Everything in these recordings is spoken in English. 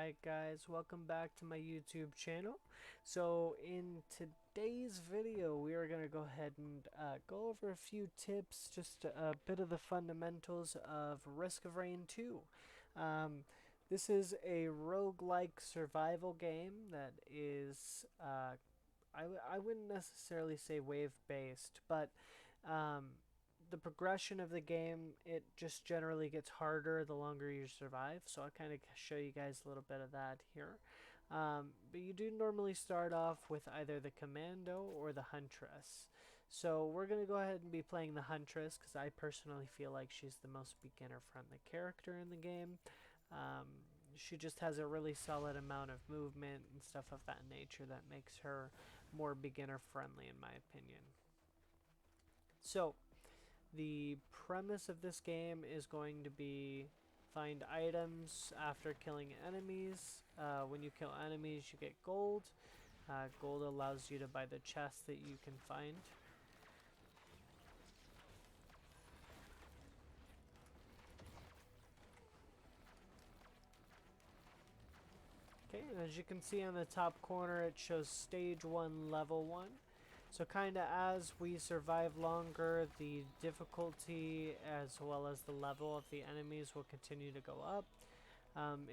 Alright guys, welcome back to my YouTube channel. So in today's video we are going to go ahead and go over a few tips, just a bit of the fundamentals of Risk of Rain 2. This is a roguelike survival game that is, I wouldn't necessarily say wave based, but um, the progression of the game, it just generally gets harder the longer you survive. So I'll kind of show you guys a little bit of that here. But you do normally start off with either the commando or the huntress. So we're going to go ahead and be playing the huntress because I personally feel like she's the most beginner friendly character in the game. She just has a really solid amount of movement and stuff of that nature that makes her more beginner friendly in my opinion. So the premise of this game is going to be find items after killing enemies. When you kill enemies, you get gold. Gold allows you to buy the chests that you can find. Okay, and as you can see on the top corner, it shows stage 1, level 1. So kind of as we survive longer, the difficulty as well as the level of the enemies will continue to go up.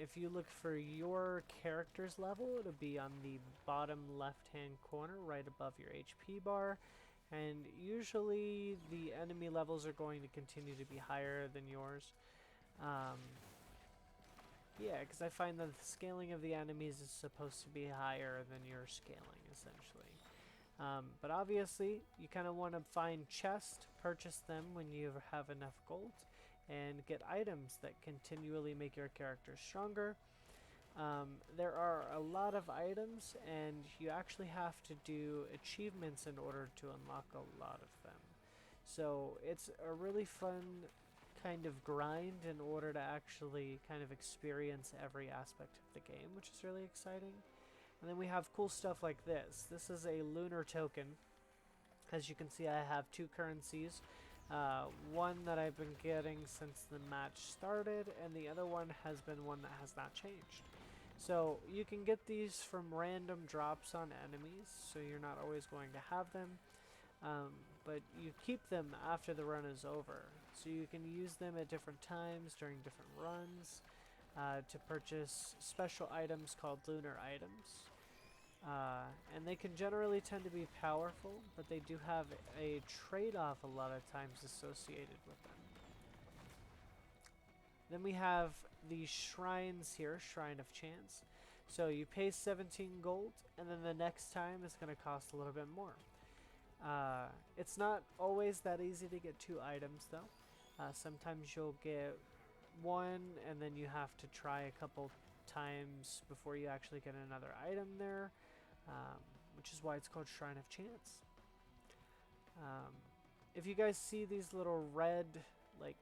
If you look for your character's level, it'll be on the bottom left hand corner right above your HP bar. And usually the enemy levels are going to continue to be higher than yours. Yeah, because I find that the scaling of the enemies is supposed to be higher than your scaling, essentially. But obviously, you kind of want to find chests, purchase them when you have enough gold, and get items that continually make your character stronger. There are a lot of items, and you actually have to do achievements in order to unlock a lot of them. So it's a really fun kind of grind in order to actually kind of experience every aspect of the game, which is really exciting. And then we have cool stuff like this. This is a Lunar Token. As you can see, I have two currencies. One that I've been getting since the match started, and the other one has been one that has not changed. So you can get these from random drops on enemies, so you're not always going to have them. But you keep them after the run is over. So you can use them at different times during different runs. To purchase special items called lunar items. And they can generally tend to be powerful, but they do have a trade-off a lot of times associated with them. Then we have the shrines here, Shrine of Chance. So you pay 17 gold, and then the next time it's going to cost a little bit more. It's not always that easy to get 2 items though. Sometimes you'll get one and then you have to try a couple times before you actually get another item there, which is why it's called Shrine of Chance. If you guys see these little red like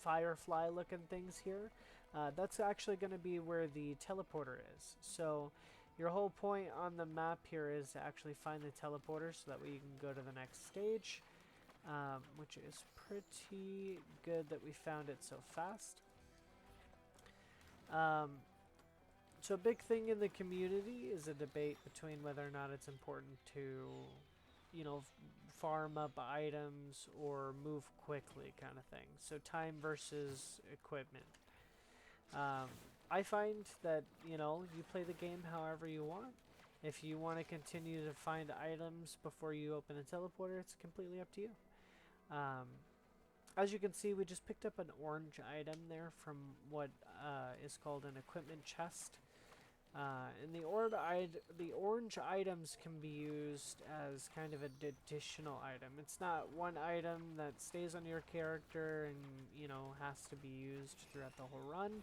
firefly looking things here, that's actually going to be where the teleporter is. So your whole point on the map here is to actually find the teleporter so that way you can go to the next stage. Which is pretty good that we found it so fast. So a big thing in the community is a debate between whether or not it's important to, you know, farm up items or move quickly kind of thing. So time versus equipment. I find that, you know, you play the game however you want. If you want to continue to find items before you open the teleporter, it's completely up to you. As you can see, we just picked up an orange item there from what is called an equipment chest. And the orange items can be used as kind of an additional item. It's not one item that stays on your character and, you know, has to be used throughout the whole run.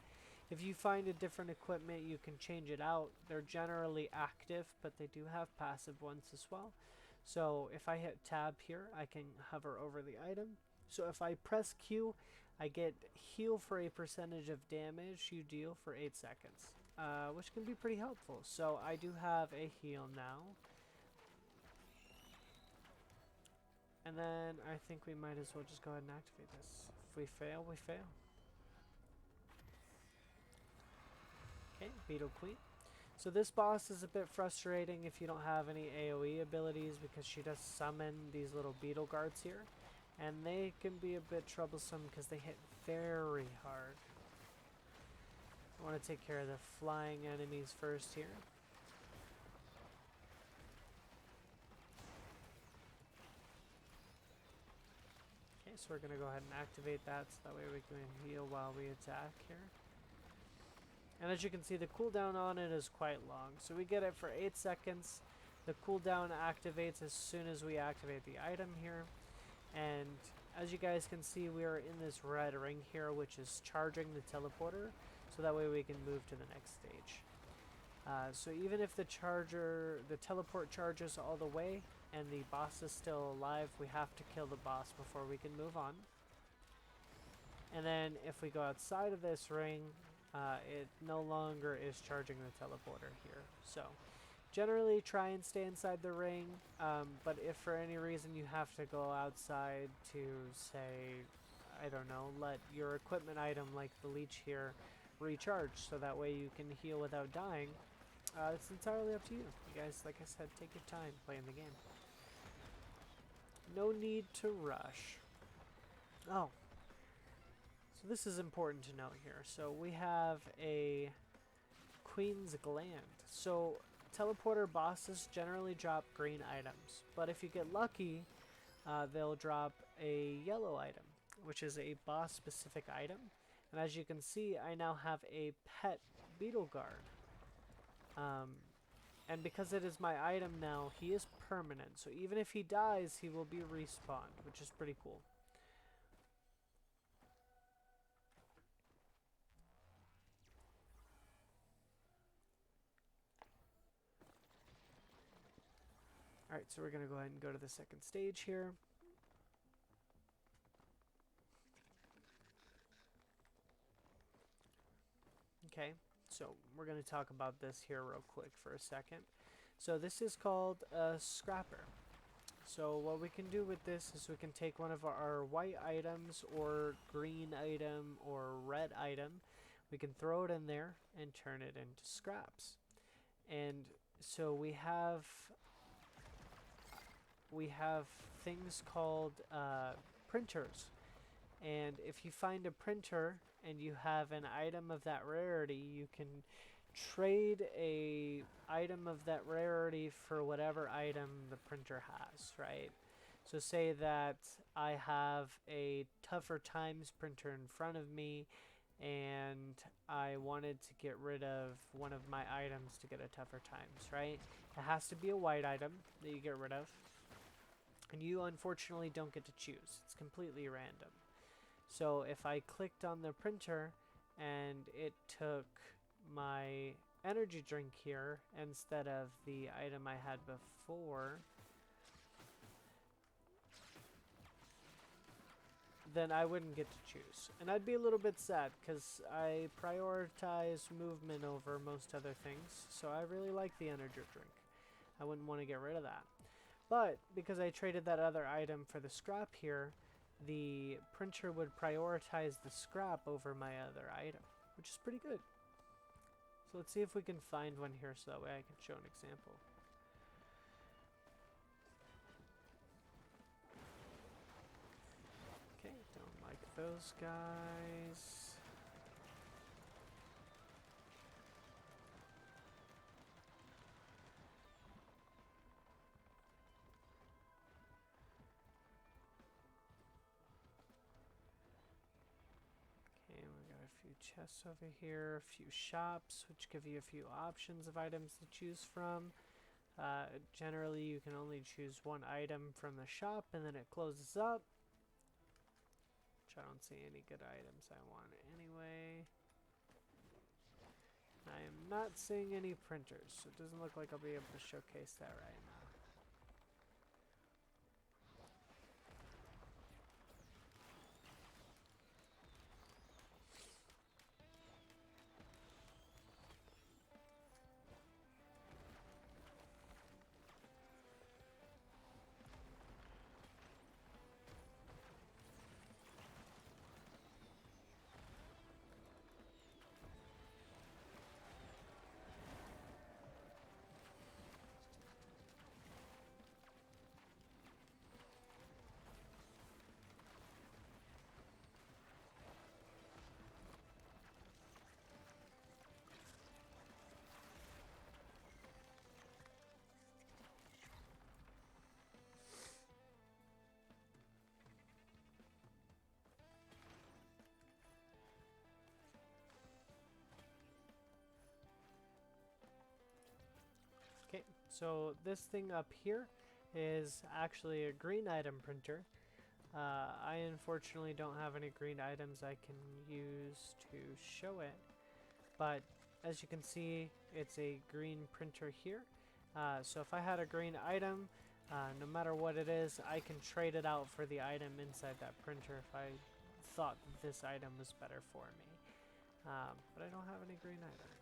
If you find a different equipment, you can change it out. They're generally active, but they do have passive ones as well. So if I hit tab here, I can hover over the item. So if I press Q, I get heal for a percentage of damage you deal for 8 seconds, which can be pretty helpful. So I do have a heal now. And then I think we might as well just go ahead and activate this. If we fail, we fail. Okay, Beetle Queen. So this boss is a bit frustrating if you don't have any AoE abilities because she does summon these little beetle guards here. And they can be a bit troublesome because they hit very hard. I want to take care of the flying enemies first here. Okay, so we're going to go ahead and activate that so that way we can heal while we attack here. And as you can see, the cooldown on it is quite long. So we get it for 8 seconds. The cooldown activates as soon as we activate the item here. And as you guys can see, we are in this red ring here, which is charging the teleporter. So that way we can move to the next stage. So even if the teleport charges all the way and the boss is still alive, we have to kill the boss before we can move on. And then if we go outside of this ring, it no longer is charging the teleporter here. So generally try and stay inside the ring, but if for any reason you have to go outside to, say, I don't know, let your equipment item like the leech here recharge so that way you can heal without dying, it's entirely up to you. You guys, like I said, take your time playing the game. No need to rush. Oh, so this is important to note here. So we have a Queen's Gland. So teleporter bosses generally drop green items, but if you get lucky, they'll drop a yellow item, which is a boss specific item. And as you can see, I now have a pet beetle guard. And because it is my item now, he is permanent. So even if he dies, he will be respawned, which is pretty cool. Alright, so we're going to go ahead and go to the second stage here. Okay, so we're going to talk about this here real quick for a second. So this is called a scrapper. So what we can do with this is we can take one of our white items or green item or red item. We can throw it in there and turn it into scraps. And so we have things called printers. And if you find a printer and you have an item of that rarity, you can trade a item of that rarity for whatever item the printer has, right? So say that I have a Tougher Times printer in front of me and I wanted to get rid of one of my items to get a Tougher Times, right? It has to be a white item that you get rid of. And you unfortunately don't get to choose. It's completely random. So if I clicked on the printer and it took my energy drink here instead of the item I had before, then I wouldn't get to choose. And I'd be a little bit sad because I prioritize movement over most other things. So I really like the energy drink. I wouldn't want to get rid of that. But because I traded that other item for the scrap here, the printer would prioritize the scrap over my other item, which is pretty good. So let's see if we can find one here so that way I can show an example. Okay, don't like those guys. Chests over here, a few shops which give you a few options of items to choose from. Generally you can only choose one item from the shop and then it closes up, which I don't see any good items I want anyway. I am not seeing any printers, so it doesn't look like I'll be able to showcase that right now. So this thing up here is actually a green item printer. I unfortunately don't have any green items I can use to show it, but as you can see, it's a green printer here. So if I had a green item, no matter what it is, I can trade it out for the item inside that printer if I thought that this item was better for me. But I don't have any green items.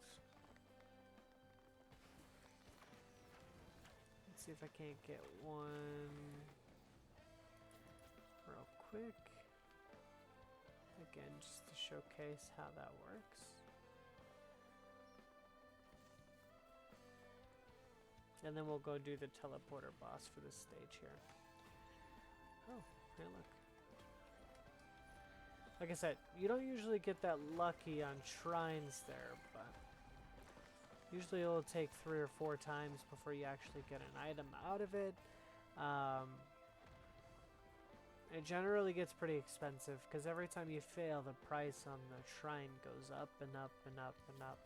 Let's see if I can't get one real quick. Again, just to showcase how that works. And then we'll go do the teleporter boss for this stage here. Oh, hey look. Like I said, you don't usually get that lucky on shrines there, but usually it'll take 3 or 4 times before you actually get an item out of it. It generally gets pretty expensive because every time you fail, the price on the shrine goes up and up and up and up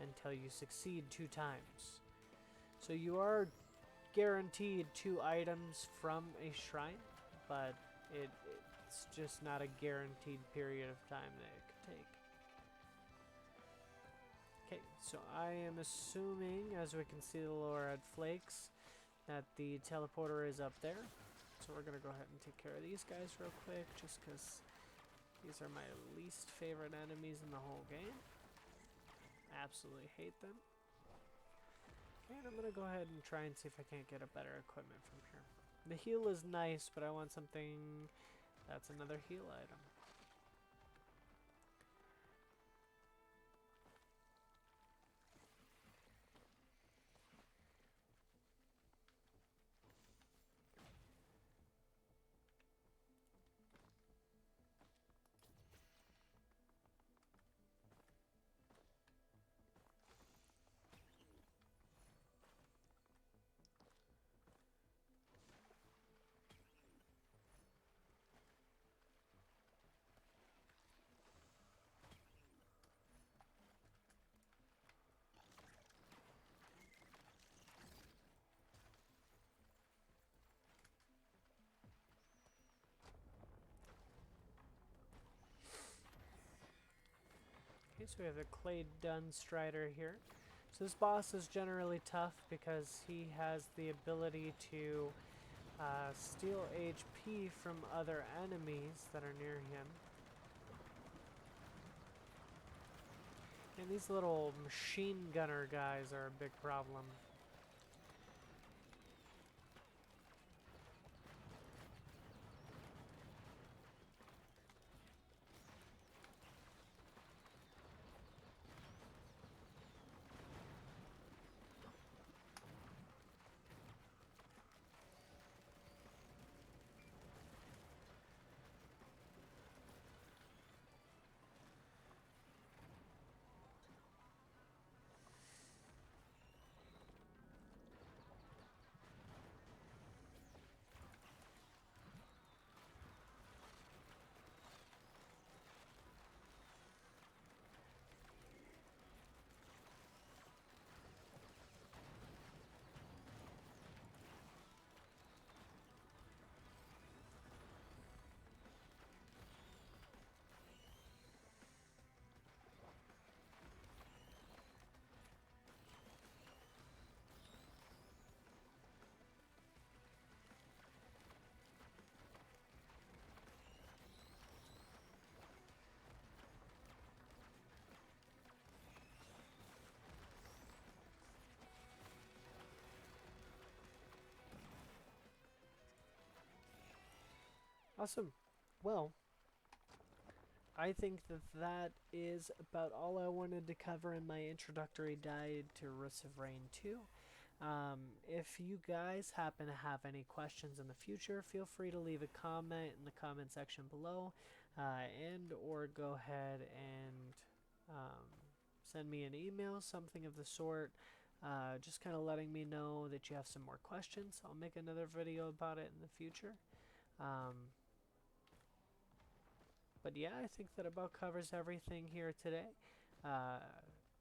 until you succeed 2 times. So you are guaranteed 2 items from a shrine, but it's just not a guaranteed period of time that it could take. Okay, so I am assuming, as we can see the lower red flakes, that the teleporter is up there. So we're going to go ahead and take care of these guys real quick, just because these are my least favorite enemies in the whole game. Absolutely hate them. Okay, and I'm going to go ahead and try and see if I can't get a better equipment from here. The heal is nice, but I want something that's another heal item. Okay, so we have the Clay Dunstrider here. So this boss is generally tough because he has the ability to steal HP from other enemies that are near him. And these little machine gunner guys are a big problem. Awesome. Well, I think that that is about all I wanted to cover in my introductory guide to Roots of Rain 2. If you guys happen to have any questions in the future, feel free to leave a comment in the comment section below, and or go ahead and send me an email, something of the sort, just kind of letting me know that you have some more questions. I'll make another video about it in the future. But yeah, I think that about covers everything here today.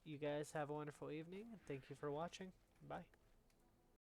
You guys have a wonderful evening. Thank you for watching. Bye.